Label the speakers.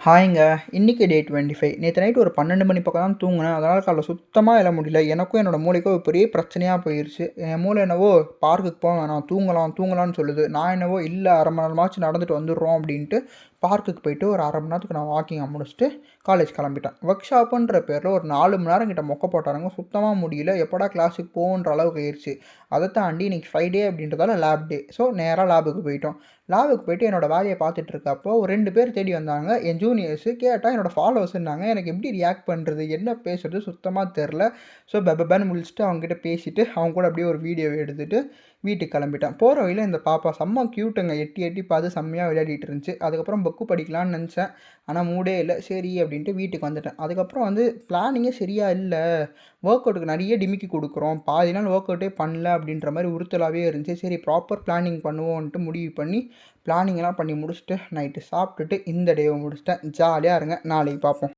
Speaker 1: ஹாய்ங்க. இன்னைக்கு டே 25. நேத்து நைட் ஒரு 12 மணி பக்கம் தான் தூங்குனேன். அதனால காலைல சுத்தமா எழ முடியல. எனக்கும் என்னோட மூளைக்கும் ஒரு பெரிய பிரச்சனையா போயிருச்சு. என் மூளை என்னவோ பார்க்குக்கு போ வேணாம், தூங்கலாம் தூங்கலாம்னு சொல்லுது. நான் என்னவோ இல்ல 1/2 மணி நேரமாச்சும் நடந்துட்டு வந்துடுறோம் அப்படின்ட்டு பார்க்குக்கு போயிட்டு ஒரு 1/2 மணி நேரத்துக்கு நான் வாக்கிங்க முடிச்சுட்டு காலேஜ் கிளம்பிட்டேன். ஒர்க் ஷாப்புன்ற பேர்ல ஒரு 4 மணி நேரம் கிட்ட மொக்க போட்டானுங்க. சுத்தமா முடியல. எப்படா கிளாஸுக்கு போவோன்ற அளவுக்கு ஆயிருச்சு. அத தாண்டி இன்னைக்கு ஃப்ரைடே அப்படின்றதால லேப் டே. ஸோ நேரா லேபுக்கு போயிட்டோம். லேபுக்கு போயிட்டு என்னோட வேலைய பார்த்துட்டு இருக்கப்போ ஒரு 2 பேர் தேடி வந்தாங்க. என் ஜூனியர்ஸு. கேட்டா என்னோட ஃபாலோவர்ஸ்ன்னாங்க. எனக்கு எப்படி ரியாக்ட் பண்றது? என்ன பேசுறது? சுத்தமா தெரில. ஸோ பெபபேன்னு முழிச்சுட்டு அவங்ககிட்ட பேசிட்டு, அவங்க கூட அப்படியே ஒரு வீடியோ எடுத்துட்டு வீட்டுக்கு கிளம்பிட்டேன். போற வழியில இந்த பாப்பா செம்ம க்யூட்டுங்க. எட்டி எட்டி பார்த்து செம்மையா விளையாடிட்டு இருந்துச்சு. அதுக்கப்புறம் புக்கு படிக்கலான்னு நெனச்சேன். ஆனா மூடே இல்ல. சரி அப்படின்ட்டு வீட்டுக்கு வந்துட்டேன். அதுக்கப்புறம் பிளானிங்கே சரியா இல்ல. ஒர்க் அவுட்டுக்கு நெறைய டிமிக்கி குடுக்குறோம். பாதி நாள் ஒர்க் அவுட்டே பண்ணல அப்படின்ற மாரி உறுத்தலாவே இருந்துச்சு. சரி ப்ராப்பர் பிளானிங் பண்ணுவோன்ட்டு முடிவு பண்ணி, பிளானிங்லாம் பண்ணி முடிச்சுட்டு, நைட்டு சாப்பிட்டுட்டு இந்த டேவ முடிச்சுட்டேன். ஜாலியா இருங்க. நாளைக்கு பார்ப்போம்.